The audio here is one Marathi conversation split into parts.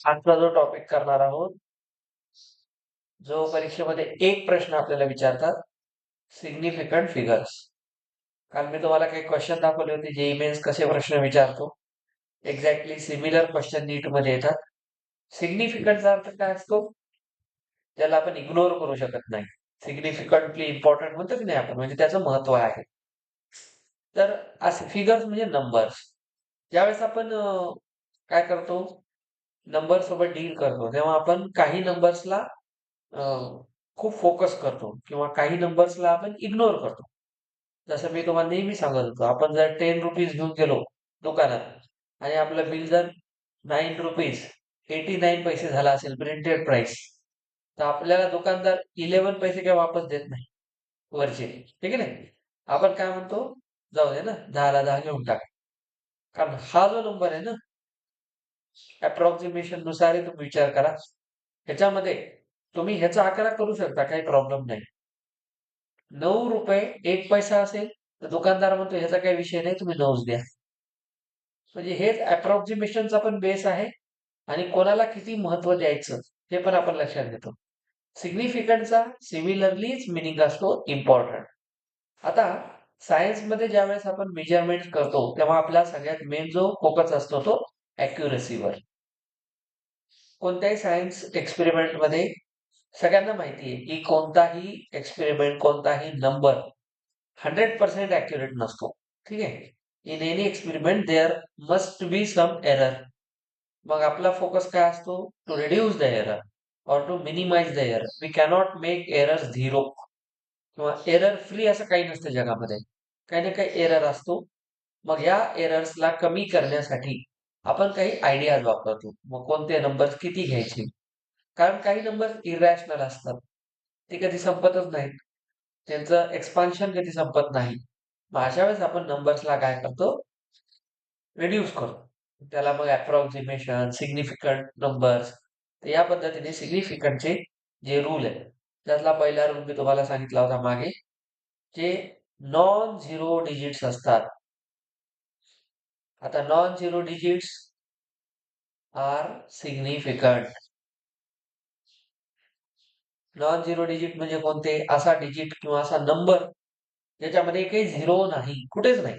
आजचा जो टॉपिक करणार आहोत, जो परीक्षेमध्ये एक प्रश्न आपल्याला विचारतात, सिग्निफिकंट फिगर्स. काल मी तुम्हाला काही क्वेश्चन दाखवले होते, जेईई मेन्स कसे प्रश्न विचारतो. एक्झॅक्टली सिमिलर क्वेश्चन नीट मध्ये येतात. सिग्निफिकंटचा अर्थ काय असतो? ज्याला आपण इग्नोर करू शकत नाही. सिग्निफिकंटली इम्पॉर्टंट म्हणतो की नाही आपण, म्हणजे त्याचं महत्व आहे. तर असे फिगर्स म्हणजे नंबर्स. ज्यावेळेस आपण काय करतो, नंबर सोबत डील करतो, तेव्हा आपण काही नंबर्सला खूप फोकस करतो किंवा काही नंबर्सला आपण इग्नोर करतो. जसं मी तुम्हाला नेहमी सांगत होतो, आपण जर 10 रुपीज घेऊन गेलो दुकानात आणि आपलं बिल जर 9 रुपीज 89 पैसे झाला असेल प्रिंटेड प्राइस, तर आपल्याला दुकानदार 11 पैसे काय वापस देत नाही वरचे, ठीक आहे नाही. आपण काय म्हणतो, जाऊ दे ना, 10ला 10 घेऊन टाक. कारण हा जो नंबर आहे ना, अप्रॉक्सिमेशन नुसार तुम्ही विचार करा. ह्याच्यामध्ये तुम्ही ह्याचा आकडा करू शकता, काही प्रॉब्लेम नाही. 9 रुपये 1 पैसा असेल तर दुकानदार म्हणतो ह्याचा काही विषय नाही, तुम्ही 9च द्या. म्हणजे हेच अप्रॉक्सिमेशनचा पण बेस आहे आणि कोणाला किती महत्व द्यायचं हे पण आपण लक्षात घेतो. सिग्निफिकंटचा सिमिलरलीच मिनिंग असतो इम्पॉर्टंट. आता सायन्समध्ये ज्यावेळेस आपण मेजरमेंट करतो तेव्हा आपला सगळ्यात मेन जो फोकस असतो तो अॅक्युरसीवर. कोणत्याही सायन्स एक्सपेरिमेंटमध्ये सगळ्यांना माहिती आहे की कोणताही एक्सपेरिमेंट, कोणताही नंबर 100% ॲक्युरेट नसतो. ठीक आहे. In any experiment there must be some error. मग आपला फोकस काय असतो? टू रिड्यूस द एरर और to minimize the error. We cannot make error zero किंवा एरर फ्री असं काही नसतं जगामध्ये. काही ना काही एरर असतो. मग या एरर्सला कमी करण्यासाठी आपण काही आयडियाज वापरतो. मग कोणते नंबर किती घ्यायचे? कारण काही नंबर इरॅशनल असतात. ते कधी संपतच नाहीत. त्यांचं एक्सपान्शन कधी संपत नाही. मग अशा वेळेस आपण नंबर्सला काय करतो? रिड्यूस करतो. त्याला मग अप्रॉक्सिमेशन, सिग्निफिकंट नंबर्स. तर या पद्धतीने सिग्निफिकंटचे जे रूल आहे, त्यातला पहिला रूल मी तुम्हाला सांगितला होता मागे, जे नॉन झिरो डिजिट्स असतात. आता non zero digits are significant. Non zero digit म्हणजे कोणते? असा डिजिट किंवा असा नंबर ज्याच्यामध्ये काही झिरो नाही, कुठेच नाही,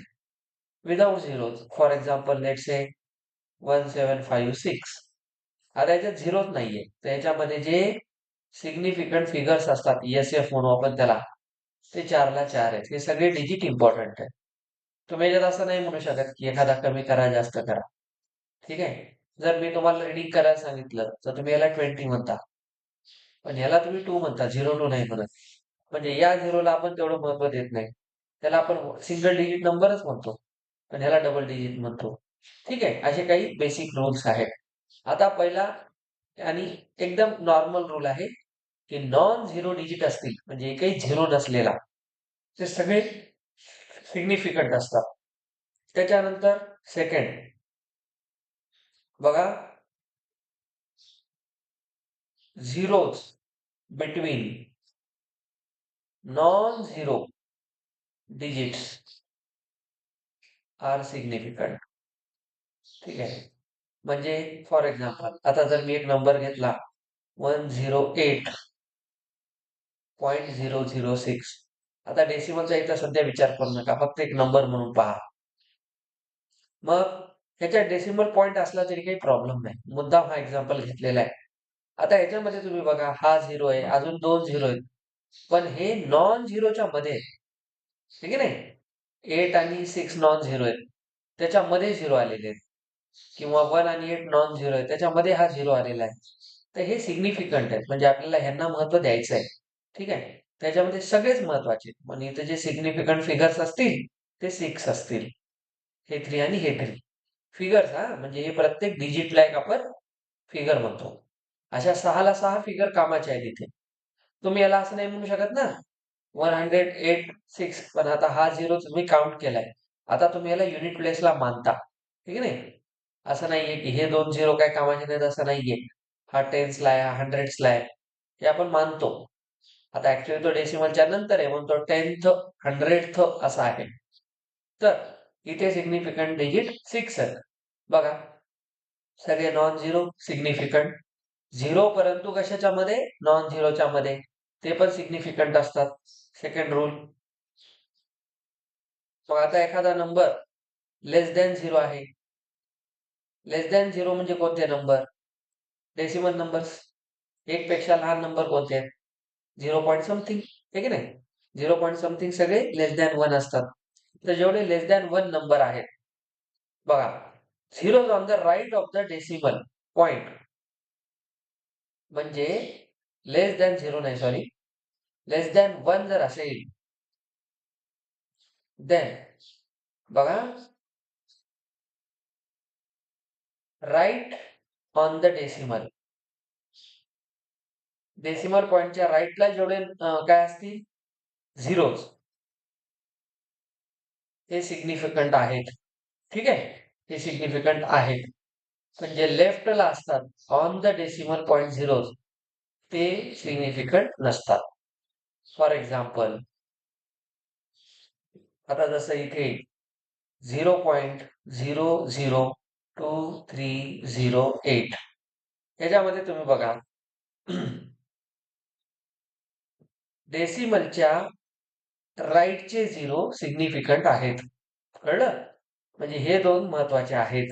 without zeros. For example let's say 1756. आता याच्यात झिरोच नाहीये, तर याच्यामध्ये जे सिग्निफिकंट फिगर्स असतात, एस-एफ म्हणू आपण त्याला, ते 4ला 4 आहेत. हे सगळे डिजिट इम्पॉर्टंट आहेत. तुम्ही याच्यात असं नाही म्हणू शकत की एखादा कमी करा, जास्त करा. ठीक आहे. जर मी तुम्हाला रीडिंग करायला सांगितलं तर तुम्ही याला 20 म्हणता, पण ह्याला तुम्ही 2 म्हणता, 02 नाही म्हणत. म्हणजे या झिरोला आपण तेवढं महत्व देत नाही. त्याला आपण सिंगल डिजिट नंबरच म्हणतो, पण ह्याला डबल डिजिट म्हणतो. ठीक आहे. असे काही बेसिक रूल्स आहेत. आता पहिला आणि एकदम नॉर्मल रूल आहे की नॉन झिरो डिजिट असतील म्हणजे एकही झिरो नसलेला, ते सगळे सिग्निफिकंट असतात. त्याच्यानंतर सेकंड बघा, zeros between non zero digits are significant. ठीक आहे. म्हणजे फॉर एक्झाम्पल आता जर मी एक नंबर घेतला 108.006. आता डेसिमलचा इथं सध्या विचार करू नका, फक्त एक नंबर म्हणून पहा. मग ह्याच्यात डेसिमल पॉईंट असला तरी काही प्रॉब्लेम नाही, मुद्दाम हा एक्झाम्पल घेतलेला आहे. आता ह्याच्यामध्ये तुम्ही बघा, हा झिरो आहे, अजून 2 झिरो आहेत, पण हे नॉन झिरोच्या मध्ये आहे. ठीक आहे नाही. 8 आणि 6 नॉन झिरो आहेत, त्याच्यामध्ये झिरो आलेले आहेत. किंवा 1 आणि 8 नॉन झिरो आहे, त्याच्यामध्ये हा झिरो आलेला आहे. तर हे सिग्निफिकंट आहे, म्हणजे आपल्याला ह्यांना महत्व द्यायचं आहे. ठीक आहे. त्याच्यामध्ये सगळेच महत्वाचे, म्हणजे इथे जे सिग्निफिकंट फिगर्स असतील ते 6 असतील. हे 3 आणि हे 3 फिगर्स. हा म्हणजे हे प्रत्येक डिजिटला एक आपण फिगर म्हणतो. अशा 6ला 6 फिगर कामाचे आहेत इथे. तुम्ही याला असं नाही म्हणू शकत ना 108.6, पण आता हा झिरो तुम्ही काउंट केलाय, आता तुम्ही याला युनिट प्लेसला मानता. ठीक आहे नाही. असं नाहीये की हे 2 झिरो काय कामाचे नाहीत, असं नाहीये. हा टेन्सला आहे, हा हंड्रेड्सला आहे, हे आपण मानतो. आता ऍक्च्युअली तो डेसिमलच्या नंतर आहे, म्हणून तो 10th 100th असा आहे. तर इथे सिग्निफिकंट डिजिट 6 आहेत. बघा, सगळे नॉन झिरो सिग्निफिकंट. झिरो परंतु कशाच्या मध्ये? नॉन झिरोच्या मध्ये, ते पण सिग्निफिकंट असतात. Second rule. मग आता एखादा नंबर लेस दॅन झिरो आहे. लेस दॅन झिरो म्हणजे कोणते नंबर? Decimal numbers. एक पेक्षा लहान नंबर कोणते आहेत? 0 समथिंग, आहे की नाही? 0 समथिंग सगळे लेस दॅन 1 असतात. तर जेवढे लेस दॅन 1 नंबर आहेत, बघा, zero on the right of the decimal point, म्हणजे लेस दॅन झिरो नाही, सॉरी, लेस दॅन 1 जर असेल, देन बघा, right on the decimal, decimal पॉइंटच्या राईटला जेवढे काय असतील झिरोज, हे सिग्निफिकंट आहेत. ठीक आहे, हे सिग्निफिकंट आहेत. पण जे लेफ्टला असतात on the decimal point zeros, ते सिग्निफिकंट नसतात. फॉर एक्झाम्पल, आता जसं इथे 0.002308, याच्यामध्ये तुम्ही बघा, डेसिमलच्या राईटचे झिरो सिग्निफिकंट आहेत. कळलं? म्हणजे हे दोन महत्वाचे आहेत.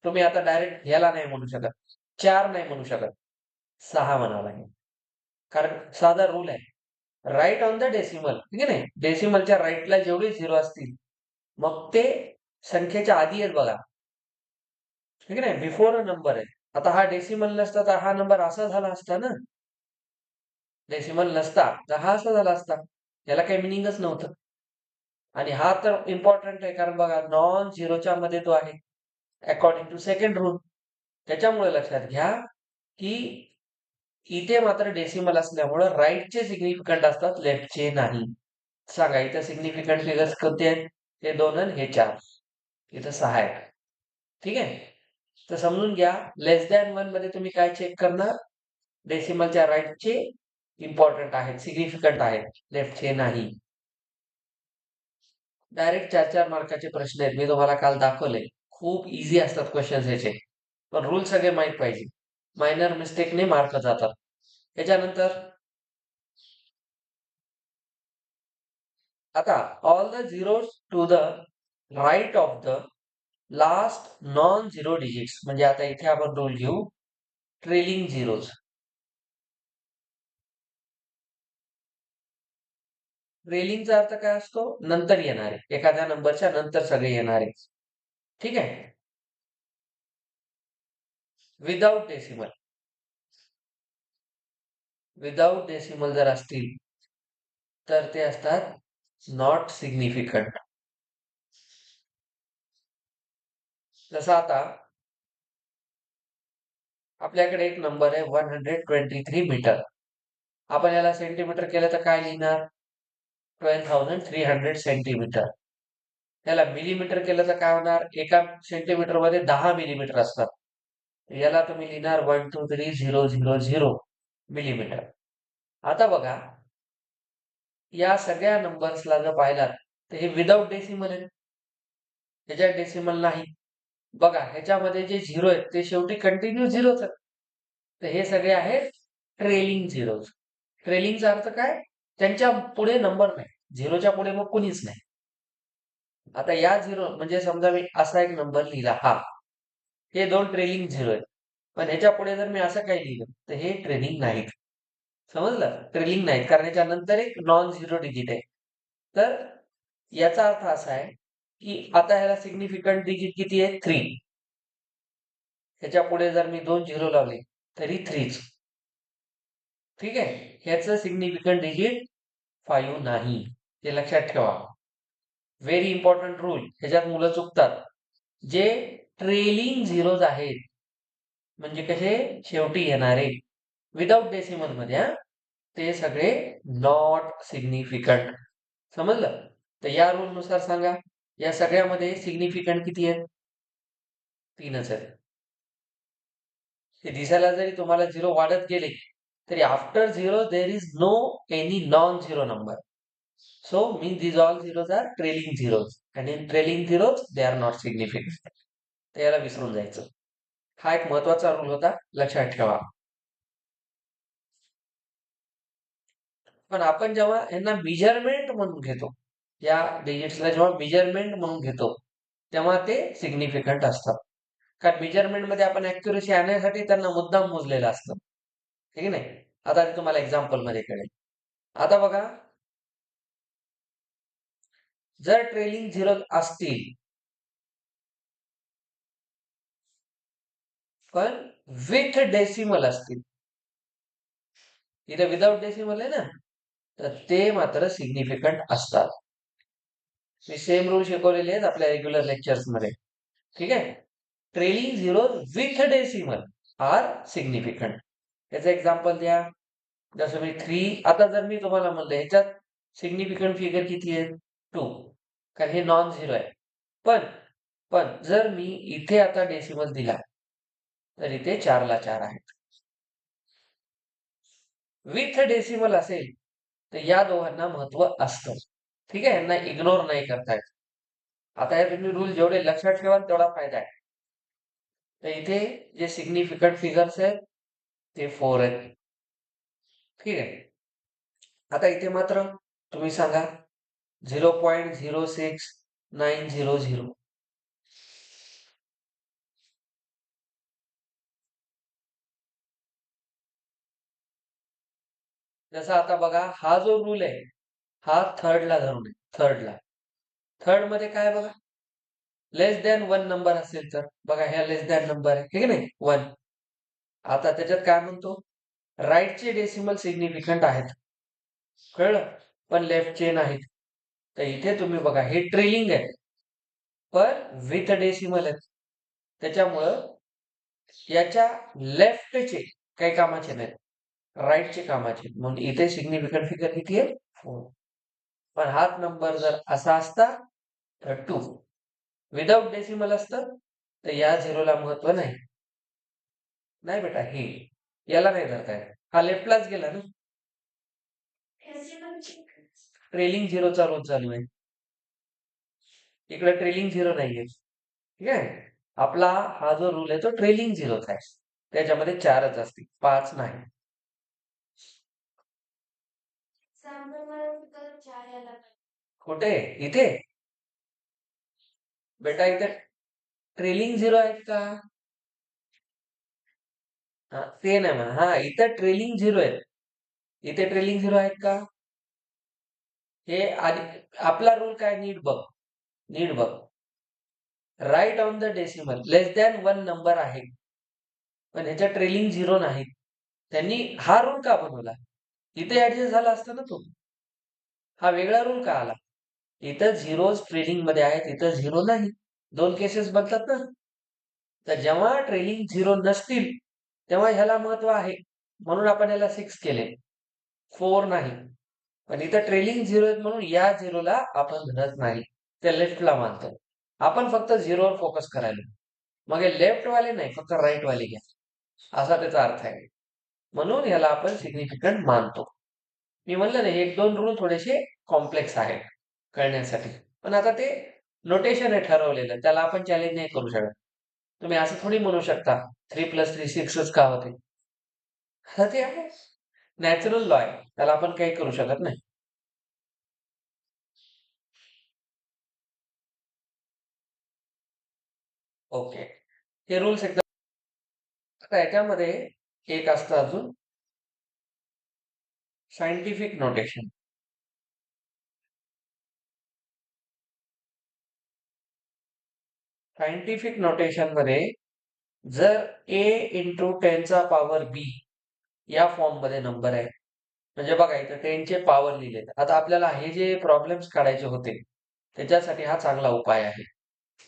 तुम्ही आता डायरेक्ट ह्याला नाही म्हणू शकत, 4 नाही म्हणू शकत, 6 म्हणावं लागेल. कारण साधा रूल आहे, राईट ऑन द डेसिमल, ठीक आहे नाही, डेसिमलच्या राईटला जेवढे झिरो असतील, मग ते संख्येच्या आधी आहेत बघा, ठीक आहे नाही, बिफोर अ नंबर आहे. आता हा डेसिमल नसता तर हा नंबर असा झाला असता ना, डेसिमल नसता तर हा असा झाला असता, याला काही मिनिंगच नव्हतं. आणि हा तर इम्पॉर्टंट आहे, कारण बघा नॉन झिरोच्या मध्ये तो आहे अकॉर्डिंग टू सेकंड रूल. त्याच्यामुळे लक्षात घ्या की इथे मात्र डेसिमल असल्यामुळं राईटचे सिग्निफिकंट असतात, लेफ्टचे नाही. सांगा, इथं सिग्निफिकंट फिगर्स कोणते आहेत? हे 2 आणि हे 4, इथं 6 आहेत. ठीक आहे, तर समजून घ्या, लेस दॅन 1 मध्ये तुम्ही काय चेक करणार? डेसिमलच्या राईटचे इम्पॉर्टंट आहेत, सिग्निफिकंट आहेत, लेफ्टचे नाही. डायरेक्ट 4-4 मार्काचे प्रश्न आहेत, मी तुम्हाला काल दाखवले. खूप इझी असतात क्वेश्चन्स याचे, पण रूल सगळे माहीत पाहिजे. मायनर मिस्टेकने मार्क जातात. त्याच्यानंतर आता all the zeros to the right of the last non zero digits, म्हणजे आता इथे आपण रूल घेऊ ट्रेलिंग झिरोज. ट्रेलिंगचा अर्थ काय असतो? नंतर येणारे, एखाद्या नंबरच्या नंतर सगळे येणारे. ठीक आहे, विदाउट डेसिमल, विदाउट डेसिमल जर असतील तर ते असतात नॉट सिग्निफिकंट. जसं आता आपल्याकडे एक नंबर आहे 123 मीटर. आपण याला सेंटीमीटर केलं तर काय लिहिणार? 12,300 सेंटीमीटर. याला मिलीमीटर केलं तर काय होणार? एका सेंटीमीटर मध्ये 10 मिलीमीटर असतात. याला तुम्ही लिहिणार 123,000 मिलीमीटर. आता बघा, या सगळ्या नंबर्सला जर पाहिलात तर हे विदाउट डेसिमल आहे, ह्याच्यात डेसिमल नाही. बघा, ह्याच्यामध्ये जे झिरो आहेत ते शेवटी कंटिन्यू झिरोच आहेत. तर हे सगळे आहेत ट्रेलिंग झिरोज. ट्रेलिंगचा अर्थ काय? त्यांच्या पुढे नंबर नाही, झिरोच्या पुढे मग कुणीच नाही. आता या झिरो म्हणजे समजा मी असा एक नंबर लिहिला, हा, हे 2 ट्रेलिंग झिरो आहेत. पण ह्याच्या पुढे जर मी असं काही लिहिलं तर हे ट्रेलिंग नाहीत. समजलं? ट्रेलिंग नाहीत, कारण याच्या नंतर एक नॉन झिरो डिजिट आहे. तर याचा अर्थ असा आहे की आता ह्याला सिग्निफिकंट डिजिट किती आहे? 3. ह्याच्या पुढे जर मी 2 झिरो लावले तरी 3च. ठीक आहे, ह्याचं सिग्निफिकंट डिजिट 5 नाही, हे लक्षात ठेवा. Very important rule. ह्याच्यात मुलं चुकतात. जे ट्रेलिंग झिरोज आहेत, म्हणजे कसे? शेवटी येणारे, विदाउट डेसिमल मध्ये, ते सगळे नॉट सिग्निफिकंट. समजलं? तर या रूल नुसार सांगा, या सगळ्यामध्ये सिग्निफिकंट किती आहेत? 3च आहेत. हे दिसायला जरी तुम्हाला झिरो वाढत गेले तरी after zero there is no any non zero number. So means these all zeros are trailing zeros, and in trailing zeros they are not significant. तर याला विसरून जायचं. हा एक महत्वाचा रूल होता, लक्षात ठेवा. पण आपण जेव्हा यांना मेजरमेंट म्हणून घेतो, या डिजिट्सला जेव्हा मेजरमेंट म्हणून घेतो, तेव्हा ते सिग्निफिकंट असतात. कारण मेजरमेंट मध्ये आपण ऍक्युरेसी आणण्यासाठी त्यांना मुद्दाम मोजलेलं असतं, ठीक आहे नाही. आता ते तुम्हाला एक्झाम्पल मध्ये कळेल. आता बघा, जर ट्रेलिंग झिरो असतील पण विथ डेसिमल असतील, इथे विदाउट डेसिमल आहे ना, तर ते मात्र सिग्निफिकंट असतात. मी सेम रूल शिकवलेले आहेत आपल्या रेग्युलर लेक्चर्स मध्ये, ठीक आहे. Trailing zero with decimal are significant. याचं एक्झाम्पल द्या. जसं मी 3, आता जर मी तुम्हाला म्हणलं ह्याच्यात सिग्निफिकंट फिगर किती आहे, 2, कारण हे नॉन झिरो आहे. पण पण जर मी इथे आता डेसिमल दिला तर इथे 4 ला 4 आहेत. विथ डेसिमल असेल तर या दोघांना महत्व असतं, ठीक आहे. यांना इग्नोर नाही करतायत. आता हे तुम्ही रूल जेवढे लक्षात ठेवाल तेवढा फायदा आहे. तर इथे जे सिग्निफिकंट फिगर्स आहेत ते 4 आहेत, ठीक आहे. आता इथे मात्र तुम्ही सांगा 0.06900. जसं आता बघा, हा जो रूल आहे हा थर्डला धरून आहे. थर्ड मध्ये काय बघा, लेस दॅन 1 नंबर असेल तर बघा, ह्या लेस दॅन नंबर आहे, ठीक आहे नाही, 1. आता त्याच्यात काय म्हणतो, राईटचे डेसिमल सिग्निफिकंट आहेत, कळलं, पण लेफ्टचे नाहीत. तर इथे तुम्ही बघा, हे ट्रेलिंग आहे पण विथ डेसिमल आहेत. त्याच्यामुळं याच्या लेफ्टचे काही कामाचे नाहीत, राईटचे कामाचे, म्हणून इथे सिग्निफिकंट फिगर किती आहे, 4. पण हाच नंबर जर असा असता तर 2. विदाउट डेसिमल असतं तर या झिरोला महत्व नाही. नाही बेटा, हे याला नाही धरताय, हा लेफ्टलाच गेला ना. ट्रेलिंग झिरोचा रोज चालू आहे, इकडे ट्रेलिंग झिरो नाहीये, ठीक आहे. आपला हा जो रूल आहे तो ट्रेलिंग झिरोचा आहे, त्याच्यामध्ये 4च असतील, 5 नाही. कुठे, इथे बेटा, इथे ट्रेलिंग झिरो आहेत का, ते नाही म्हणा, हा इथं ट्रेलिंग झिरो आहेत, इथे ट्रेलिंग झिरो आहेत का, हे आधी आपला रूल काय, नीट बघ. Right on the decimal less than 1 number आहे, पण ह्याच्या ट्रेलिंग झिरो नाहीत. त्यांनी हा रूल का बनवला, इथे ऍडजस्ट झाला असता ना तो, हा वेगळा रूल का आला. इथं झिरो ट्रेलिंग मध्ये आहेत, इथं झिरो नाही, 2 केसेस बनतात ना. तर जेव्हा ट्रेलिंग झिरो नसतील तेव्हा ह्याला महत्व आहे, म्हणून आपण याला 6 केले, 4 नाही. पण इथं ट्रेलिंग झिरो आहेत म्हणून या झिरोला आपण धरत नाही, त्या लेफ्टला मानतो. आपण फक्त झिरोवर फोकस करायला, मग हे लेफ्ट वाले नाही, फक्त राईट वाले घ्या, असा त्याचा अर्थ आहे. म्हणून याला आपण सिग्निफिकंट मानतो. मी म्हणलं नाही, 1-2 रूल थोडेसे कॉम्प्लेक्स आहेत कळण्यासाठी, पण आता ते नोटेशन आहे ठरवलेलं, त्याला आपण चॅलेंज नाही करू शकत. तुम्ही असं थोडी म्हणू शकता 3 + 3 6च का होते, ते आहे नॅचरल लॉ आहे, त्याला आपण काही करू शकत नाही. ओके, हे रूल्स एकदम. आता याच्यामध्ये एक असतं अजून, सायंटिफिक नोटेशन. सायंटिफिक नोटेशन मध्ये जर a × 10⁻⁵ या फॉर्म मध्ये नंबर आहे, म्हणजे बघा इथं 10चे पॉवर लिहिलेत. आता आपल्याला हे जे प्रॉब्लेम्स काढायचे होते त्याच्यासाठी हा चांगला उपाय आहे.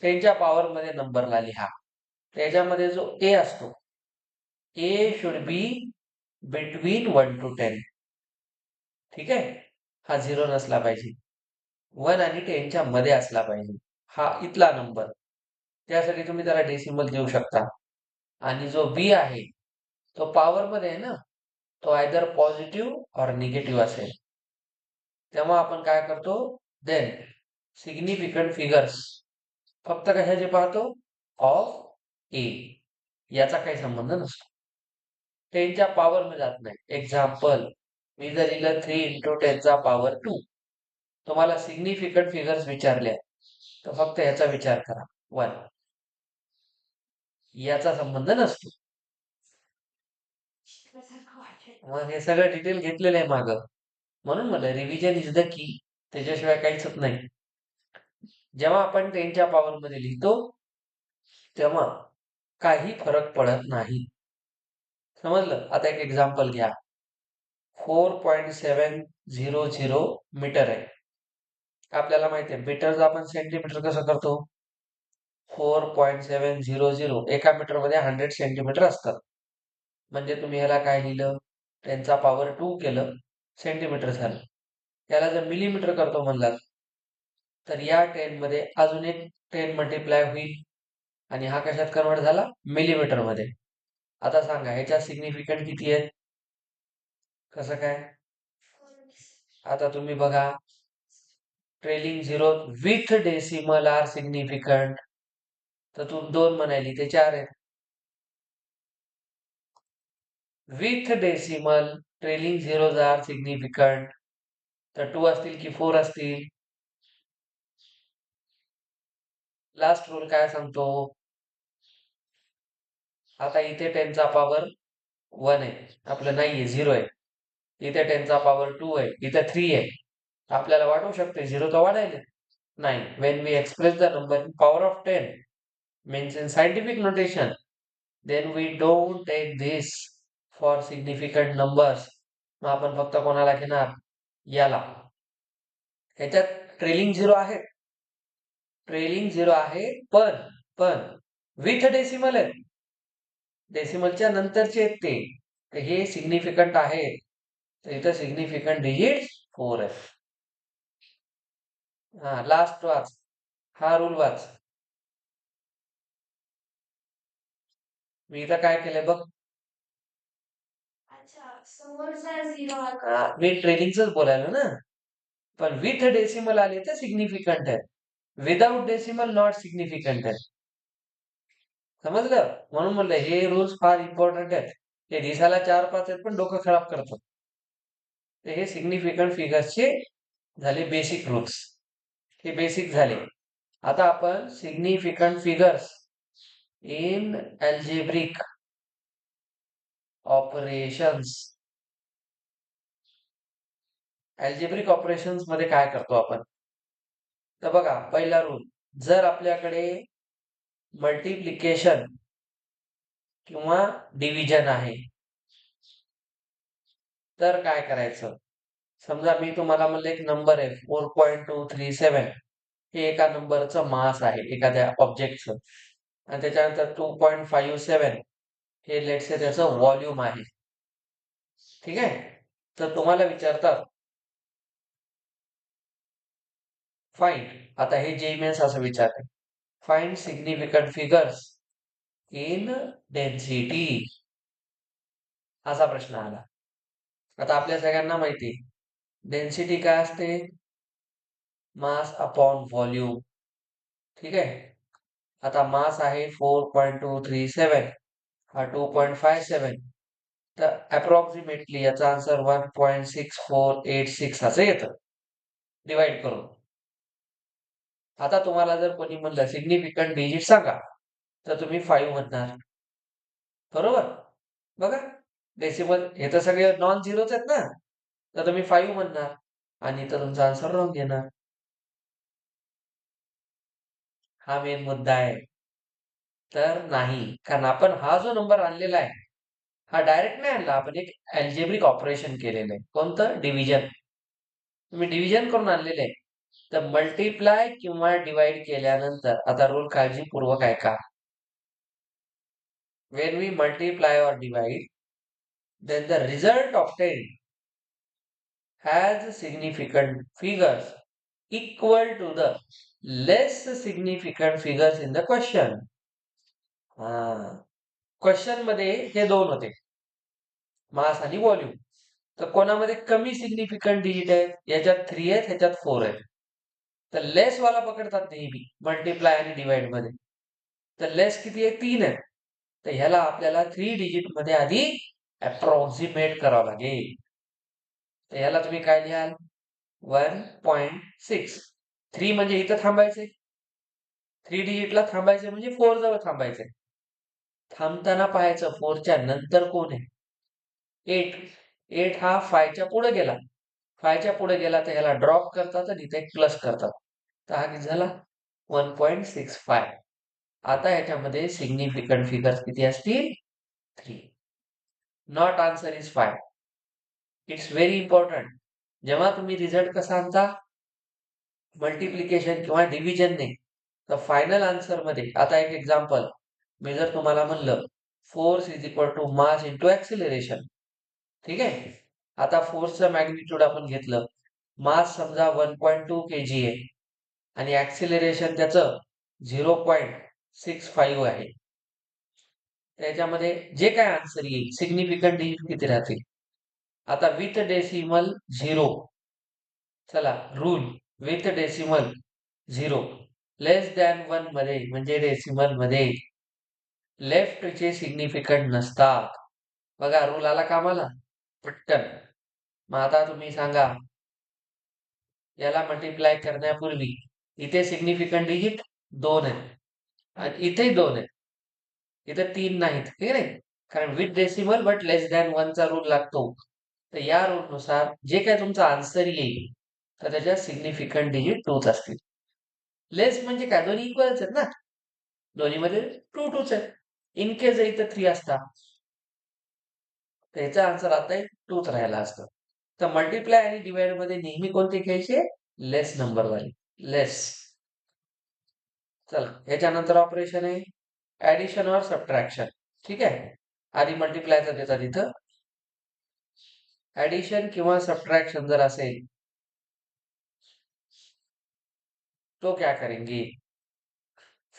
10च्या पॉवर मध्ये नंबरला लिहा, त्याच्यामध्ये जो a असतो, a should be between 1 to 10, ठीक आहे. हा 0 नसला पाहिजे, 1 आणि 10च्या मध्ये असला पाहिजे, हा इथला नंबर. त्यासाठी तुम्ही त्याला डेसिमल देऊ शकता. आणि जो बी आहे तो पॉवर मध्ये आहे ना, तो आयदर पॉझिटिव्ह और निगेटिव्ह असेल. तेव्हा आपण काय करतो, देन सिग्निफिकंट फिगर्स फक्त कशाचे पाहतो, ऑफ ए. याचा काही संबंध नसतो. 10च्या पॉवर मध्ये जात नाही. एक्झाम्पल, मी जर लिहिलं 3 इंटू 10चा पॉवर 2. तुम्हाला सिग्निफिकंट फिगर्स विचारल्या तर फक्त याचा विचार करा, 1. याचा संबंध नसतो. मग हे सगळं डिटेल घेतलेलं आहे मागं. म्हणून म्हणलं रिव्हिजन इज द की. त्याच्याशिवाय काहीच होत नाही. जेव्हा आपण 10च्या पॉवर मध्ये लिहितो तेव्हा काही फरक पडत नाही. समजलं? आता एक एक्झाम्पल घ्या. 4.700 मीटर आहे. आपल्याला माहिती आहे मीटरचं आपण सेंटीमीटर कसं करतो? 4.700. एका मीटर मध्ये 100 सेंटीमीटर असतात. म्हणजे तुम्ही ह्याला काय लिहिलं? 10चा पॉवर 2 केलं, सेंटीमीटर झालं. याला जर मिलीमीटर करतो म्हणलात तर या 10 मध्ये अजून एक 10 मल्टिप्लाय होईल आणि हा कशात कन्वर्ट झाला? मिलीमीटर मध्ये. आता सांगा ह्याच्या सिग्निफिकंट किती आहेत? कसं काय? आता तुम्ही बघा, trailing zero with decimal are significant. तर तू 2 म्हणाली ते 4 आहेत. With decimal trailing zero are significant. तर 2 असतील की 4 असतील? लास्ट रूल काय सांगतो? आता इथे 10चा पॉवर 1 आहे, आपलं नाहीये, 0 आहे. इथे 10चा पॉवर 2 आहे, इथे 3 आहे. आपल्याला वाटू शकते 0 तर वाढायला नाही. when we express the number in power of 10 means in scientific notation, then we don't take this for significant numbers. मग आपण फक्त कोणाला घेणार? याला. ह्याच्यात ट्रेलिंग झिरो आहे, ट्रेलिंग झिरो आहे, पण विथ डेसिमल आहे. डेसिमलच्या नंतरचे आहेत ते. तर हे सिग्निफिकंट आहे. तर इथं सिग्निफिकंट डिजिट 4 आहे. हा, लास्ट वाच, हा रूल वाच. मी इथं काय केलंय बघ. मी ट्रेलिंगच बोलायलो ना. पण विथ डेसिमल आले तर सिग्निफिकंट आहे, विदाउट डेसिमल नॉट सिग्निफिकंट आहे. समजलं? म्हणून म्हणलं हे रूल्स फार इम्पॉर्टंट आहेत. हे दिसायला 4-5 आहेत पण डोकं खराब करतात. हे सिग्निफिकंट फिगर्सचे झाले बेसिक रूल्स. हे बेसिक झाले. आता आपण significant figures in algebraic operations. Algebraic operations मध्ये काय करतो आपण? तर बघा, पहिला रूल, जर आपल्याकडे मल्टिप्लिकेशन किंवा डिव्हिजन आहे तर काय करायचं? समजा मी तुम्हाला म्हणलं एक नंबर आहे 4.237. हे एका नंबरचं मास आहे, एखाद्या ऑब्जेक्टचं. आणि त्याच्यानंतर 2.57 हे लेट्स से त्याचं व्हॉल्यूम आहे. ठीक आहे? तर तुम्हाला विचारतात फाइंड, आता हे जे मेन्स असं विचारते, find significant figures in density, असा प्रश्न आला. आता आपल्या सगळ्यांना माहिती डेन्सिटी काय असते? Mass upon volume. ठीक आहे? आता मास आहे 4.237, हा 2.57. तर अप्रॉक्सिमेटली याचा आन्सर 1.6486 असं येतं डिवाइड करून. आता तुम्हाला जर कोणी म्हणलं सिग्निफिकंट डिजिट सांगा तर तुम्ही 5 म्हणणार. बरोबर? बघा, डेसिमल हे तर सगळे नॉन झिरोच आहेत ना, तर तुम्ही 5 म्हणणार आणि तर तुमचा आन्सर रॉंग येणार. हा मेन मुद्दा आहे. तर नाही, कारण आपण हा जो नंबर आणलेला आहे हा डायरेक्ट नाही आणला, आपण एक अल्जेब्रिक ऑपरेशन केलेलं आहे. कोणतं? डिव्हिजन. तुम्ही डिव्हिजन करून आणलेले आहे. तर मल्टिप्लाय किंवा डिवाइड केल्यानंतर, आता रूल काळजीपूर्वक ऐका, when we multiply or divide, then the result obtained has significant figures equal to the less significant figures in the question. Question मध्ये हे दोन होते, मास आणि व्हॉल्यूम. तर कोणामध्ये कमी सिग्निफिकंट डिजिट आहेत? याच्यात 3 आहेत, ह्याच्यात 4 आहेत. तर लेस वाला पकडतात नेहमी मल्टिप्लाय आणि डिवाइड मध्ये. तर लेस किती आहे? 3 आहेत. तर ह्याला आपल्याला 3 डिजिट मध्ये आधी अप्रॉक्सिमेट करावं लागेल. तर ह्याला तुम्ही काय लिहाल? 1.6. 3 म्हणजे इथं थांबायचंय. 3 डिजिटला थांबायचं म्हणजे 4 जवळ थांबायचंय. थांबताना पाहायचं 4 च्या नंतर कोण आहे? 8. 8 हा 5 च्या पुढे गेला. 5 च्या पुढे गेला तर ह्याला ड्रॉप करतात आणि इथे प्लस करतात. तर हा किती झाला? 1.65. आता ह्याच्यामध्ये सिग्निफिकंट फिगर्स किती असतील? 3. Not answer is 5. It's very important. जेव्हा तुम्ही रिझल्ट कसा आणता? मल्टिप्लिकेशन किंवा डिव्हिजनने. तर फायनल आन्सर मध्ये आता एक एक्झाम्पल मी जर तुम्हाला म्हणलं force is equal to mass into acceleration. ठीक आहे. आता फोर्सचं मॅग्निट्यूड आपण घेतलं. मास समजा 1.2 kg आहे आणि ऍक्सिलरेशन त्याचं 0.65 आहे. त्याच्यामध्ये जे काय आन्सर येईल सिग्निफिकंट डिजिट किती राहतील? आता विथ डेसिमल 0. चला rule with decimal 0 less than 1 मध्ये म्हणजे डेसिमल मध्ये लेफ्टचे सिग्निफिकंट नसतात. बघा रूल आला कामाला पटकन. मग आता तुम्ही सांगा याला मल्टिप्लाय करण्यापूर्वी इथे सिग्निफिकंट डिजिट 2 आहेत आणि इथे 2 आहेत. इथे 3 नाहीत. ठीक आहे. कारण with decimal but less than 1 चा रूल लागतो. तर या रूल नुसार जे काय तुमचा आन्सर येईल तर त्याच्यात सिग्निफिकंट डिजिट 2च असतील. लेस म्हणजे काय? दोन्ही इक्वलच आहेत ना. दोन्हीमध्ये 2 आहेत. इन केस इथं 3 असता तर याचा आन्सर आता 2च राहिला असतं. तर मल्टिप्लाय आणि डिवाइड मध्ये नेहमी कोणते घ्यायचे? लेस नंबर वाले. लेस. चला याच्यानंतर ऑपरेशन आहे ऍडिशन और सबट्रॅक्शन. ठीक आहे. आधी मल्टिप्लायचा देतात इथं. ऍडिशन किंवा सबट्रॅक्शन जर असेल तो क्या करेंगे?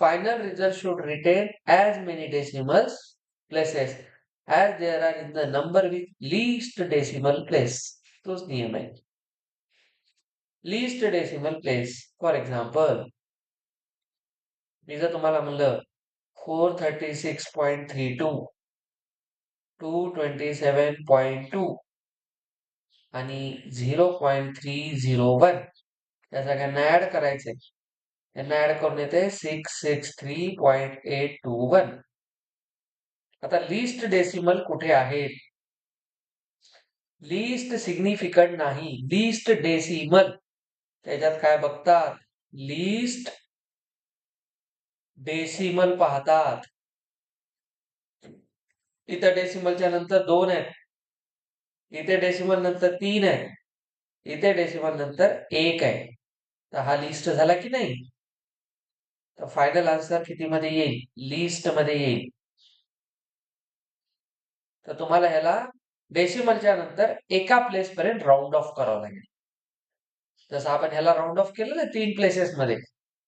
Final result should retain as many decimals places as there are in the number with least decimal place. तोच नियम आहे. Least decimal place. For example, मी जर तुम्हाला म्हणलं 436.32, 227.2 आणि 0.301 या सगळ्यांना ऍड करायचंय. यांना ऍड करून येते 663.821. आता लीस्ट डेसिमल कुठे आहेत? लीस्ट सिग्निफिकंट नाही, लीस्ट डेसिमल. त्याच्यात काय बघतात? लीस्ट डेसिमल पाहतात. इथं डेसिमलच्या नंतर 2 आहेत. इथे डेसिमल नंतर 3 आहे. इथे डेसिमल नंतर 1 आहे. तर हा लिस्ट झाला की नाही? तर फायनल आन्सर किती मध्ये येईल? लिस्ट मध्ये येईल. तर तुम्हाला ह्याला डेसिमलच्या नंतर एका प्लेस पर्यंत राऊंड ऑफ करावं लागेल. जसं आपण ह्याला राऊंड ऑफ केलं ना 3 प्लेसेस मध्ये,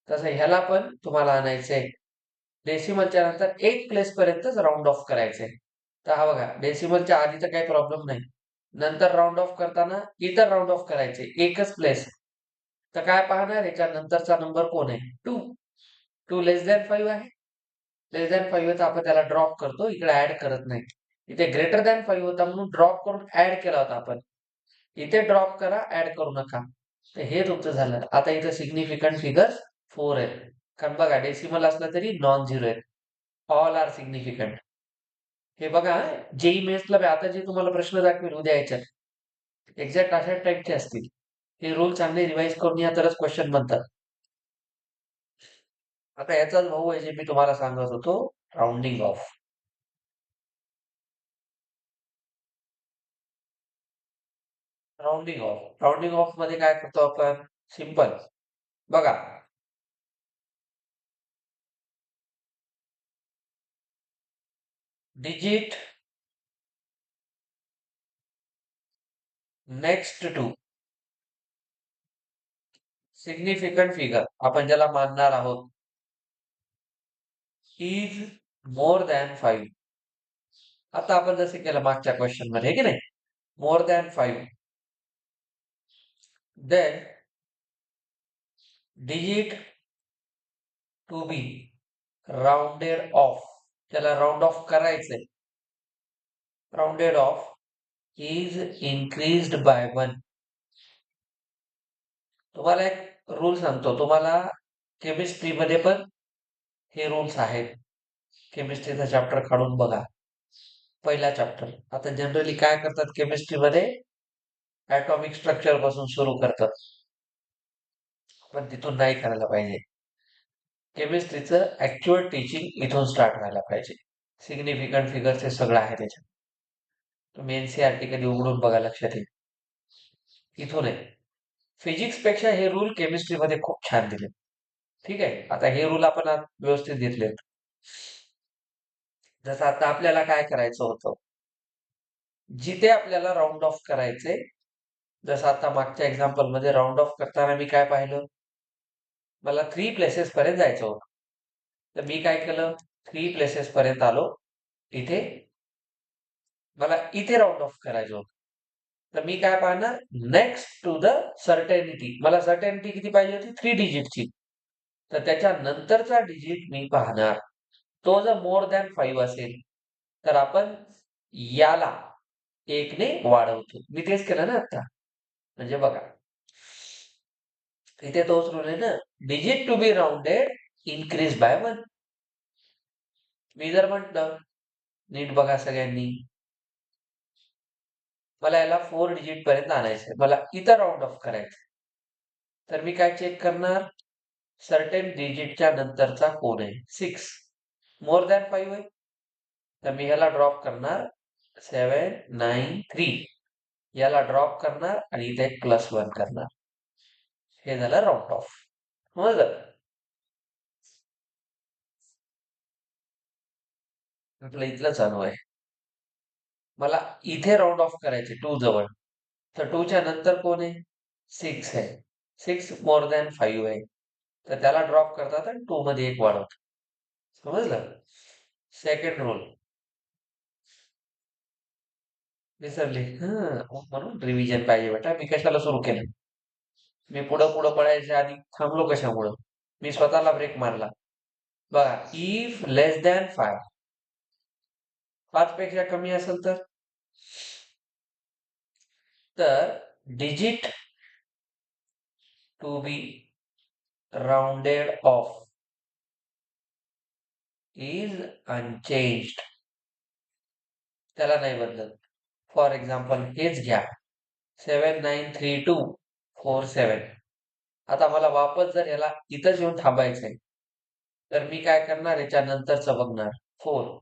तसं ह्याला पण तुम्हाला आणायचंय. डेसिमलच्या नंतर 1 प्लेस पर्यंतच राऊंड ऑफ करायचंय. तर हा बघा डेसिमलच्या आधी तर काही प्रॉब्लेम नाही. नंतर राऊंड ऑफ करताना इतर राऊंड ऑफ करायचे एकच प्लेस. तर काय पाहणार याच्या नंतरचा नंबर कोण आहे? 2. 2 लेस दॅन 5 आहे. लेस दॅन 5 तर आपण त्याला ड्रॉप करतो, इकडे ऍड करत नाही. इथे ग्रेटर दॅन 5 होता म्हणून ड्रॉप करून ऍड केला होता आपण. इथे ड्रॉप करा, ऍड करू नका. तर हे तुमचं झालं. आता इथं सिग्निफिकंट फिगर्स 4 आहेत. कारण बघा डेसिमल असलं तरी नॉन झिरो आहेत. All are significant. हे बघा जेई मेन्सला आता जे तुम्हाला प्रश्न दाखवेल उद्या याच्यात एक्झॅक्ट अशा टाईपचे असतील. हे रूल चांगले रिवाइज करून या तरच क्वेश्चन बनतात. आता याचाच भाऊ आहे जे मी तुम्हाला सांगत होतो rounding off. Rounding off. Rounding off मध्ये काय करतो आपण? सिंपल. बघा digit next to significant figure आपण ज्याला मानणार आहोत इज मोर दॅन 5. आता आपण जसे केलं मागच्या क्वेश्चन मध्ये की नाही, more than 5 then digit to be rounded off. त्याला राऊंड ऑफ करायचंय. Rounded off is increased by 1. तुम्हाला एक रूल सांगतो. तुम्हाला केमिस्ट्रीमध्ये पण हे रूल्स आहेत. केमिस्ट्रीचा चॅप्टर काढून बघा. पहिला चॅप्टर. आता जनरली काय करतात केमिस्ट्रीमध्ये, ॲटॉमिक स्ट्रक्चर पासून सुरू करतात. पण तिथून नाही करायला पाहिजे. केमिस्ट्रीचं ऍक्च्युअल टीचिंग इथून स्टार्ट व्हायला पाहिजे. सिग्निफिकंट फिगर्स हे सगळं आहे त्याच्यात. तुम्ही एनसीईआरटी कधी उघडून बघा, लक्षात येईल. इथून आहे. फिजिक्स पेक्षा हे रूल केमिस्ट्रीमध्ये खूप छान दिले. ठीक आहे. आता हे रूल आपण व्यवस्थित घेतलेत. जसं आता आपल्याला काय करायचं होतं, जिथे आपल्याला राऊंड ऑफ करायचे, जसं आता मागच्या एक्झाम्पल मध्ये राऊंड ऑफ करताना मी काय पाहिलं, मला 3 प्लेसेस पर्यंत जायचं होतं. तर मी काय केलं, 3 प्लेसेस पर्यंत आलो. इथे मला इथे राऊंड ऑफ करायचं होतं. तर मी काय पाहणार, नेक्स्ट टू द सर्टेनिटी. मला सर्टेनिटी किती पाहिजे होती, 3 डिजिटची. तर त्याच्या नंतरचा डिजिट मी पाहणार. तो जर मोर दॅन 5 असेल तर आपण याला 1 ने वाढवतो. मी तेच केलं ना आता. म्हणजे बघा, इथे तोच रूल आहे ना, digit to be rounded increase by 1. मी जर म्हटलं, नीट बघा सगळ्यांनी, मला याला 4 डिजिट पर्यंत आणायचंय, मला इथं राऊंड ऑफ करायचं, तर मी काय चेक करणार, सर्टेन डिजिटच्या नंतरचा कोण आहे, 6 मोर दॅन 5 आहे. तर मी ह्याला ड्रॉप करणार, 7 9 3 याला ड्रॉप करणार आणि इथे एक +1 करणार. हे झालं राऊंड ऑफ. समजलं? आपलं इथलं चालू आहे. मला इथे राऊंड ऑफ करायचे 2 जवळ. तर 2 च्या नंतर कोण आहे, 6 आहे. 6 मोर दॅन 5 आहे. तर त्याला ड्रॉप करतात आणि 2 मध्ये 1 वाढवतात. समजलं? सेकंड रूल विसरले. म्हणून रिव्हिजन पाहिजे बेटा. मी कशाला सुरू केलं, मी पुढं पुढं पळायच्या आधी थांबलो कशामुळं, मी स्वतःला ब्रेक मारला. बघा, इफ लेस दॅन 5 पेक्षा कमी असेल तर digit to be rounded off is unchanged. त्याला नाही बदलत. फॉर एक्झाम्पल हेच घ्या, 793247. आता मला वापस जर याला इथंच येऊन थांबायचंय, तर मी काय करणार, याच्या नंतरचं बघणार 4.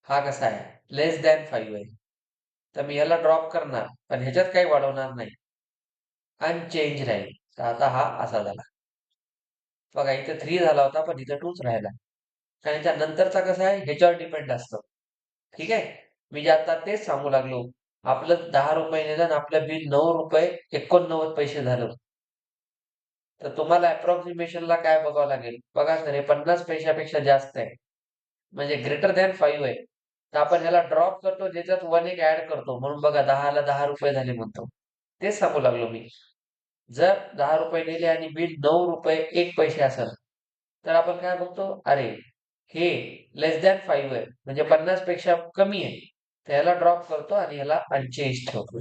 हा कसा आहे, लेस दॅन 5 आहे. तर मी याला ड्रॉप करणार, पण ह्याच्यात काही वाढवणार नाही, अनचेंज राहील. तर आता हा असा झाला. बघा, इथे 3 झाला होता पण इथं 2च राहिला. कारण याच्या नंतरचा कसा आहे, ह्याच्यावर डिपेंड असतं. ठीक आहे. मी जे आता तेच सांगू लागलो, आपलं 10 रुपये निदान आपलं बिल 9 रुपये 89 पैसे झालं. तर तुम्हाला अप्रॉक्सिमेशनला काय बघावं लागेल, बघा सर हे 50 पैशापेक्षा जास्त आहे, म्हणजे ग्रेटर दॅन 5 आहे. तर आपण ह्याला ड्रॉप करतो, ज्याच्यात 1 एक ऍड करतो, म्हणून बघा 10 ला 10 रुपये झाले म्हणतो. तेच सांगू लागलो मी. जर 10 रुपये नेले आणि बिल 9 रुपये 1 पैसे असेल, तर आपण काय बघतो, अरे हे लेस दॅन 5 आहे, म्हणजे 50 पेक्षा कमी आहे. तर ह्याला ड्रॉप करतो आणि ह्याला अनचेंज ठेवतो.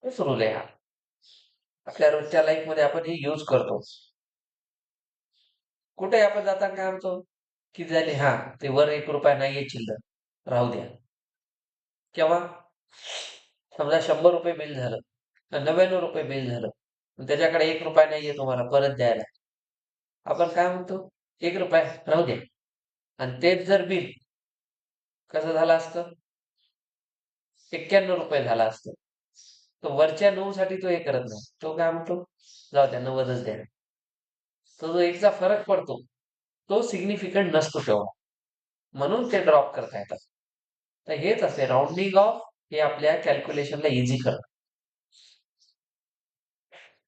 हेच रूल आहे हा. आपल्या रोजच्या लाईफ मध्ये आपण हे यूज करतो. कुठे आपण जाताना काय म्हणतो, किती झाले, ते वर 1 रुपया नाहीये चिल्लर, राहू द्या. केव्हा, समजा 100 रुपये बिल झालं, 99 रुपये बिल झालं, त्याच्याकडे 1 रुपया नाहीये तुम्हाला परत द्यायला, आपण काय म्हणतो, 1 रुपया राहू द्या. आणि तेच जर बिल कसं झालं असतं, 91 रुपये झाला असतं. तो वरच्या 9 साठी तो हे करत नाही, तो काय म्हणतो, जाऊ द्या 90च द्या. तो जो 1चा फरक पडतो, तो सिग्निफिकंट नसतो तेव्हा, म्हणून ते ड्रॉप करता येतात. तर हेच असते राऊंडिंग ऑफ, हे आपल्या कॅल्क्युलेशनला इझी करतं.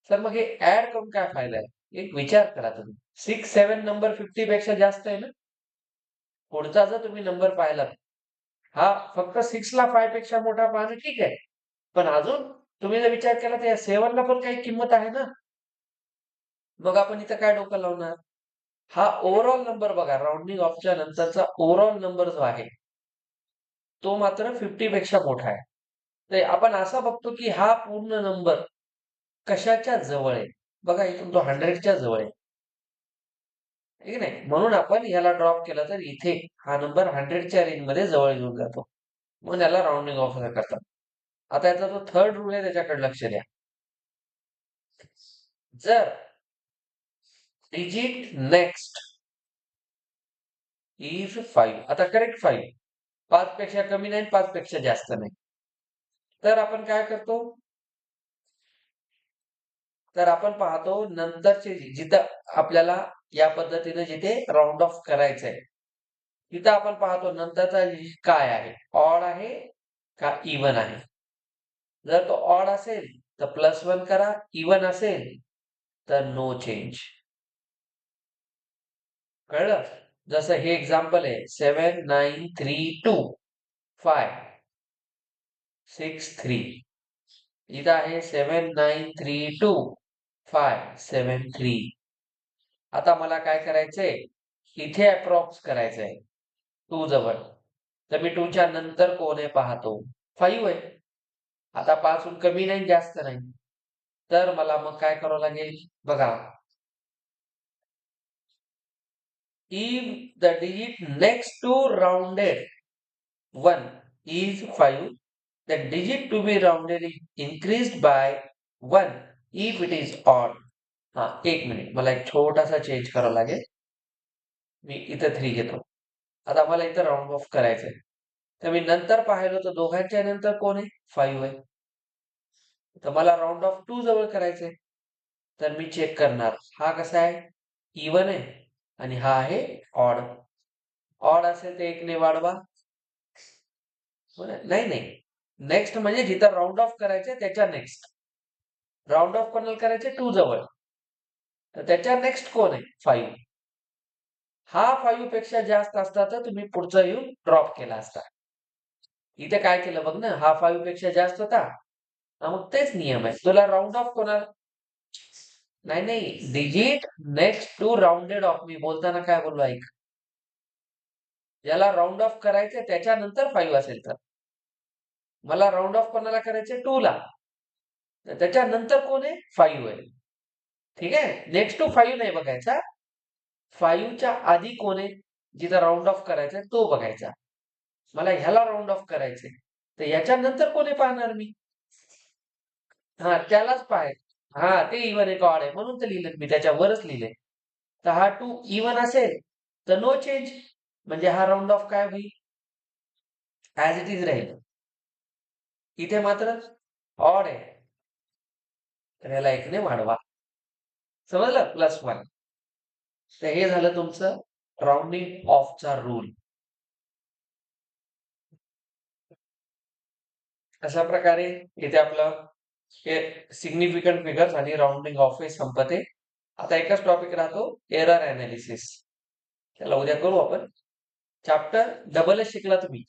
तर मग हे ऍड करून काय फायदा आहे, एक विचार करा तुम्ही. 6 7 नंबर 50 पेक्षा जास्त आहे ना. पुढचा जर तुम्ही नंबर पाहिलात, हा फक्त 6 ला 5 पेक्षा मोठा पाहणं ठीक आहे, पण अजून तुम्ही जर विचार केला तर या 7 ला पण काही किंमत आहे ना. मग आपण इथं काय डोकं लावणार, हा ओव्हरऑल नंबर बघा, राऊंडिंग ऑफच्या नंतरचा ओव्हरऑल नंबर जो आहे तो मात्र 50 पेक्षा मोठा आहे. तर आपण असा बघतो की हा पूर्ण नंबर कशाच्या जवळ आहे. बघा इथून तो 100च्या जवळ आहे. आहे की नाही? म्हणून आपण ह्याला ड्रॉप केला तर इथे हा नंबर 100च्या रेंजमध्ये जवळ येऊन जातो. म्हणून याला राऊंडिंग ऑफ असं करतात. आता याचा जो थर्ड रूल आहे त्याच्याकडे लक्ष द्या. जर डिजिट नेक्स्ट इज 5, आता करेक्ट 5, 5 पेक्षा कमी नाही, 5 पेक्षा जास्त नाही. तर आपण काय करतो? तर आपण पाहतो नंतरचे जिथं आपल्याला या पद्धतीने जिथे राऊंड ऑफ करायचंय तिथं आपण पाहतो नंतरचा काय आहे, ऑड आहे का इवन आहे. जर तो ऑड असेल तर +1 करा, इवन असेल तर नो चेंज. कळलं? जसं हे एक्झाम्पल आहे 7 9 3 2 5 6 3. इथं आहे 7 9 3 2 5 7 3. आता मला काय करायचंय, इथे अप्रॉक्स करायचंय 2 जवळ. तर मी 2 च्या नंतर कोण आहे पाहतो, 5 आहे. आता 5 हून कमी नाही, जास्त नाही. तर मला मग काय करावं लागेल बघा, if the digit next to rounded 1 is 5, the digit to be rounded is increased by 1 if it is odd. हा, एक मिनिट, मला एक छोटासा चेंज करावा लागेल. मी इथं 3 घेतो. आता मला इथं राऊंड ऑफ करायचंय. तर मी नंतर पाहिलं तर दोघांच्या नंतर कोण आहे, 5 आहे. तर मला राऊंड ऑफ 2 जवळ करायचंय. तर मी चेक करणार हा कसा आहे, इवन आहे आणि हा आहे ऑड. ऑड असेल तर 1 ने वाढवा. नाही नाही, नेक्स्ट म्हणजे जिथं राऊंड ऑफ करायचंय त्याच्या नेक्स्ट. राऊंड ऑफ कोणाला करायचे, 2 जवळ. तर त्याच्या नेक्स्ट कोण आहे, 5. हा 5 पेक्षा जास्त असता तर तुम्ही पुढचा येऊन ड्रॉप केला असता. इथे काय केलं बघ ना, हा 5 पेक्षा जास्त होता. मग तेच नियम आहे. तुला राऊंड ऑफ कोणाला, नाही नाही, digit next to rounded off, मी बोलताना काय बोललो ऐक. याला राऊंड ऑफ करायचे त्याच्यानंतर 5 असेल तर. मला राऊंड ऑफ कोणाला करायचे, 2 ला. तर त्याच्यानंतर कोण आहे, 5 आहे. ठीक आहे, नेक्स्ट टू 5 नाही बघायचा. 5च्या आधी कोण आहे, जिथं राऊंड ऑफ करायचा तो बघायचा. मला ह्याला राऊंड ऑफ करायचंय तर याच्यानंतर कोणी पाहणार मी, हा त्यालाच पाहायचं. हा, ते इवन आहे का ऑड आहे म्हणून तर लिहिलं मी, त्याच्यावरच लिहिले. तर हा 2 इवन असेल तर नो चेंज, म्हणजे हा राऊंड ऑफ काय होईल, ऍज इट इज राहील. इथे मात्र ऑड आहे तर याला 1 ने वाढवा. समजलं, +1. तर हे झालं तुमचं राऊंडिंग ऑफचा रूल. अशा प्रकारे इथे आपलं हे सिग्निफिकंट फिगर्स आणि राऊंडिंग ऑफ हे संपते. आता एकच टॉपिक राहतो, एरर अनालिसिस. त्याला उद्या करू आपण. चॅप्टर डबलच शिकला तुम्ही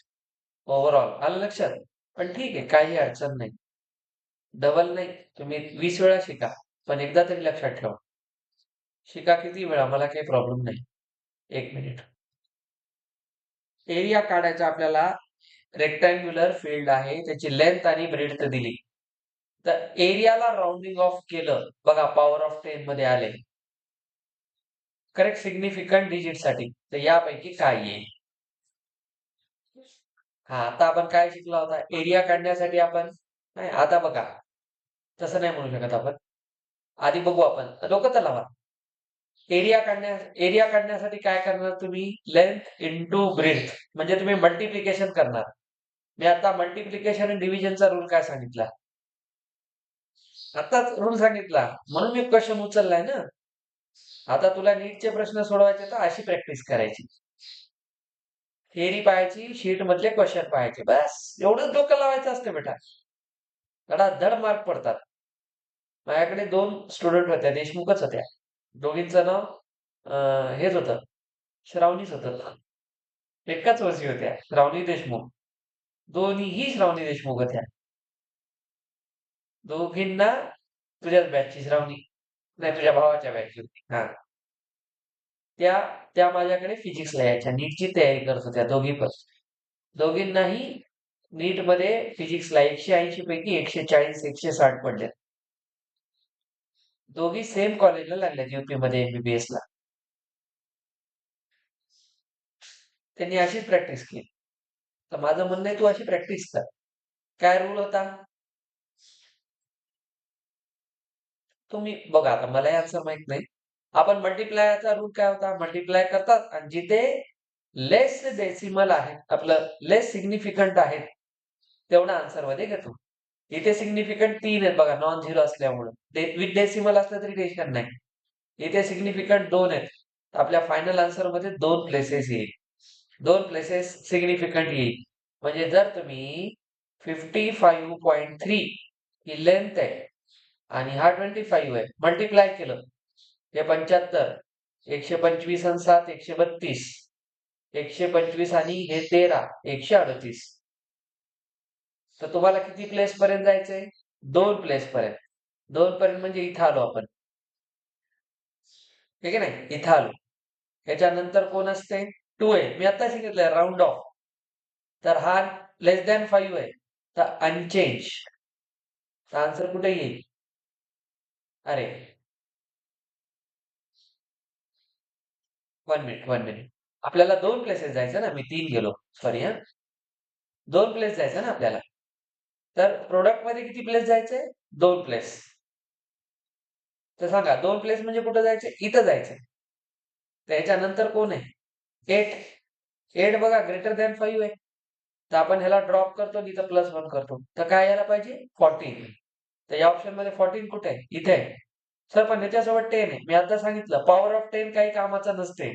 ओव्हरऑल, आलं लक्षात? पण ठीक आहे, काही अडचण नाही. डबल नाही, तुम्ही 20 वेळा शिका, पण एकदा तरी लक्षात ठेवा. शिका किती वेळा, मला काही प्रॉब्लेम नाही. 1 मिनिट. एरिया काढायचा आपल्याला. रेक्टँग्युलर फील्ड आहे, त्याची लेंथ आणि ब्रेडथ दिली. तर एरियाला राऊंडिंग ऑफ केलं बघा, पॉवर ऑफ 10 मध्ये आले. करेक्ट सिग्निफिकंट डिजिट साठी. तर यापैकी काय येईल? हा, आता आपण काय शिकला होता, एरिया काढण्यासाठी आपण, नाही आता बघा, तसं नाही म्हणू शकत आपण. आधी बघू आपण, डोकं तर लावा. एरिया काढण्यासाठी काय करणार तुम्ही, लेंथ इंटू ब्रेथ, म्हणजे तुम्ही मल्टिप्लिकेशन करणार. मी आता मल्टिप्लिकेशन आणि डिव्हिजनचा रूल काय सांगितला, आताच रूल सांगितला, म्हणून मी क्वेश्चन उचललाय ना. आता तुला नीटचे प्रश्न सोडवायचे तर अशी प्रॅक्टिस करायची. थेअरी पाहायची, शीट मधले क्वेश्चन पाहायचे, बस एवढंच डोकं लावायचं असतं बेटा. धड मार्क पडतात. माझ्याकडे 2 स्टुडंट होत्या, देशमुखच होत्या. दोघींचं नाव हेच होतं, श्रावणीच होतं. एकाच वर्षी होत्या, श्रावणी देशमुख. दोन्हीही श्रावणी देशमुख होत्या. दोघींना तुझ्याच बॅचची श्रावणी, नाही तुझ्या भावाच्या बॅचची होती. हा, त्या त्या माझ्याकडे फिजिक्सला यायच्या, नीटची तयारी करत होत्या दोघी पण. दोघींनाही नीट मध्ये फिजिक्सला 180 पैकी 140 160 पडले. दोघी सेम कॉलेजला लागल्यात युपी मध्ये एमबीबीएस ला. त्यांनी अशीच प्रॅक्टिस केली. तर माझं म्हणणं आहे तू अशी प्रॅक्टिस कर. काय रूल होता? तुम्ही बघा, आता मला आन्सर माहित नाही. आपण मल्टिप्लायचा रूल काय होता? मल्टिप्लाय करतात आणि जिथे लेस डेसिमल आहे, आपलं लेस सिग्निफिकंट आहे, तेवढा आन्सर मध्ये घेतो. इथे सिग्निफिकंट 3 आहेत बघा, नॉन झिरो असल्यामुळे. विथ डेसिमल असलं तरी टेन्शन नाही. इथे सिग्निफिकंट 2 आहेत. आपल्या फायनल आन्सर मध्ये 2 प्लेसेस येईल. 2 प्लेसेस सिग्निफिकंट येईल. म्हणजे जर तुम्ही 55.3 ही लेंथ आहे आणि हा 25 आहे, मल्टिप्लाय केलं, हे 75, 125 आणि 7 132, 125 आणि हे 13 138. तर तुम्हाला किती प्लेस पर्यंत जायचंय? 2 प्लेस पर्यंत. 2 पर्यंत म्हणजे इथं आलो आपण, ठीक आहे नाही? इथं आलो. याच्यानंतर कोण असते? 2 आहे. मी आता सांगितलंय राऊंड ऑफ. तर हा लेस दॅन 5 आहे, तर अनचेंज. आन्सर कुठे येईल? अरे 1 मिनिट. आपल्याला 2 प्लेसेस जायचं ना, मी 3 गेलो, सॉरी हा. 2 प्लेस जायचं ना आपल्याला. तर प्रोडक्ट मध्ये किती प्लेस जायचंय? 2 प्लेस. तर सांगा 2 प्लेस म्हणजे कुठं जायचंय? इथं जायचंय. त्याच्यानंतर कोण आहे? 8. 8 बघा ग्रेटर दॅन 5 आहे. तर आपण ह्याला ड्रॉप करतो आणि इथं +1 करतो. तर काय यायला पाहिजे? 14. तर या ऑप्शन मध्ये 14 कुठे आहे? इथे आहे. सर पण ह्याच्यासोबत 10 आहे. मी आता सांगितलं पॉवर ऑफ 10 काही कामाचा नसते.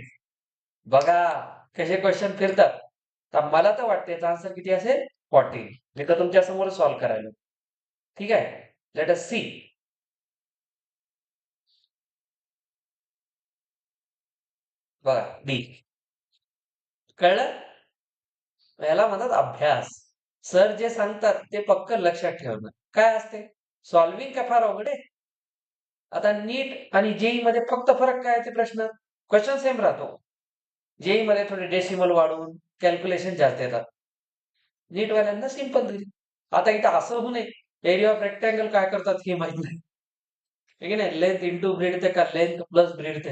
बघा कसे क्वेश्चन फिरतात. तर मला तर वाटतं याचा आन्सर किती असेल? 14. मी तर तुमच्या समोर सॉल्व्ह करायला. ठीक आहे, लेट अस सी. बघा बी. कळलं? याला म्हणतात अभ्यास. सर जे सांगतात ते पक्क लक्षात ठेवणं. काय असते? सॉल्विंग का फार अवघड आहे? आता नीट आणि जेई मध्ये फक्त फरक काय आहे ते प्रश्न? क्वेश्चन सेम राहतो. जेई मध्ये थोडे डेसिमल वाढवून कॅल्क्युलेशन जास्त येतात. नीट वाल्यांना सिंपल दिली. आता इथं असं होऊ नये, एरिया ऑफ रेक्टँगल काय करतात हे माहित नाही. ठीक आहे ना, लेंथ इंटू ब्रेड का लेंथ प्लस ब्रेड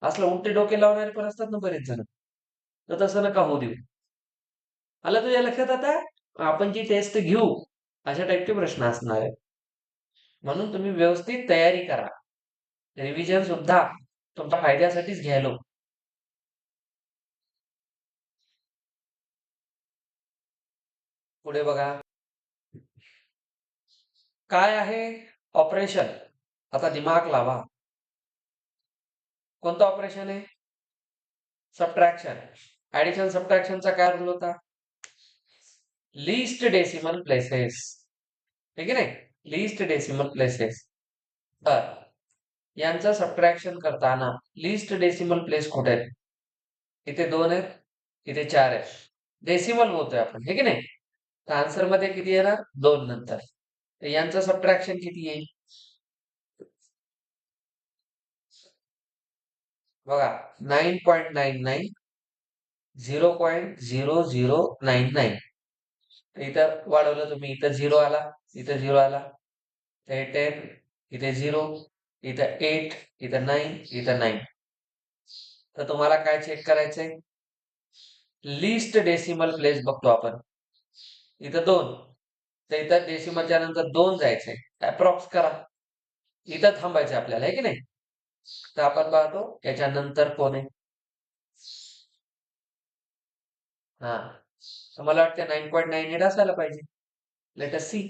असलं उलटे डोके लावणारे पण असतात ना बरेच जण. तर तसं नका होऊ देऊ. आलं तुझ्या लक्षात आता? आपण जी टेस्ट घेऊ अशा टाईपचे प्रश्न असणार आहेत. म्हणून तुम्ही व्यवस्थित तयारी करा. रिव्हिजन सुद्धा तुमच्या फायद्यासाठीच घ्यायलो. पुढे बघा काय आहे ऑपरेशन. आता दिमाग लावा. कोणतं ऑपरेशन आहे? सबट्रॅक्शन. ऍडिशन सबट्रॅक्शनचा काय रूल होता? Least decimal places. ठीक आहे नाही? Least decimal places. तर यांचं सबट्रॅक्शन करताना लीस्ट डेसिमल प्लेस कुठे आहेत? इथे 2 आहेत, इथे 4 आहेत. डेसिमल बोलतोय आपण, ठीक आहे नाही? तर आन्सर मध्ये किती येणार? 2 नंतर. तर यांचं सबट्रॅक्शन किती येईल? बघा 9.99, 0.0099. इथं वाढवलं तुम्ही, इथं 0 आला, इथं 0 आला, इथे 10, इथे 0, इथं 8, इथं 9, इथं 9. तर तुम्हाला काय चेक करायचंय? लीस्ट डेसिमल प्लेस बघतो आपण. इथं 2, तर इथं डेसिमलच्या नंतर 2 जायचंय. अप्रॉक्स करा. इथं थांबायचं आपल्याला, आहे की नाही? तर आपण पाहतो याच्यानंतर कोण आहे? हा, तर मला वाटतं 9.98 असायला पाहिजे. Let us see.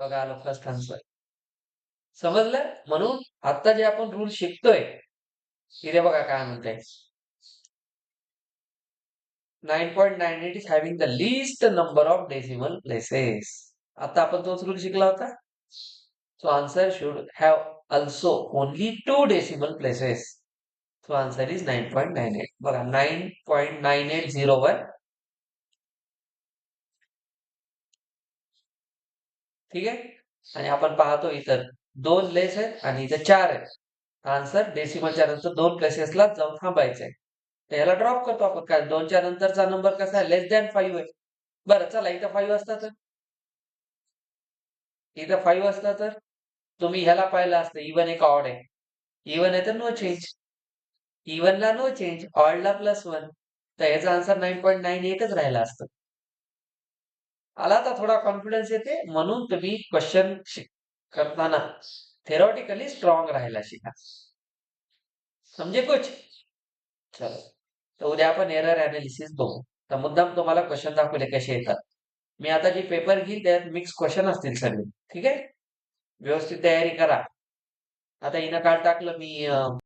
बघा आलं फर्स्ट आन्सर. समजलं? म्हणून आता जे आपण रूल शिकतोय, इथे बघा काय म्हणताय. 9.98 is having the least number of decimal places. आता आपण तोच रूल शिकला होता. So answer should have also only 2 decimal places. So answer is 9.98. बघा 9.9801. ठीक आहे? आणि आपण पाहतो इतर 2 लेस आहेत आणि इथे 4 आहेत. आन्सर डेसिमलच्या नंतर 2 प्लेसेसला जाऊन थांबायचं आहे. तर ह्याला ड्रॉप करतो आपण. काय 2च्या नंतरचा नंबर कसा आहे? लेस दॅन 5 आहे. बरं चला इथं 5 असता तर? इथं 5 असता तर? तुम्ही ह्याला पाहिलं असतं इव्हन आहे का ऑड आहे? इव्हन आहे तर नो चेंज. इव्हनला नो चेंज, ऑडला +1. तर ह्याचा आन्सर 9.98च राहिला असतं. आला आता थोडा कॉन्फिडन्स येते म्हणून तुम्ही क्वेश्चन करताना थेरॉटिकली स्ट्रॉंग राहायला शिका. समजे कुछ? चलो. तर उद्या आपण एरर अनालिसिस बघू. तर मुद्दाम तुम्हाला क्वेश्चन दाखवले कसे येतात. मी आता जे पेपर घेईल त्यात मिक्स क्वेश्चन असतील सगळे. ठीक आहे? व्यवस्थित तयारी करा. आता हिनं काल टाकलं मी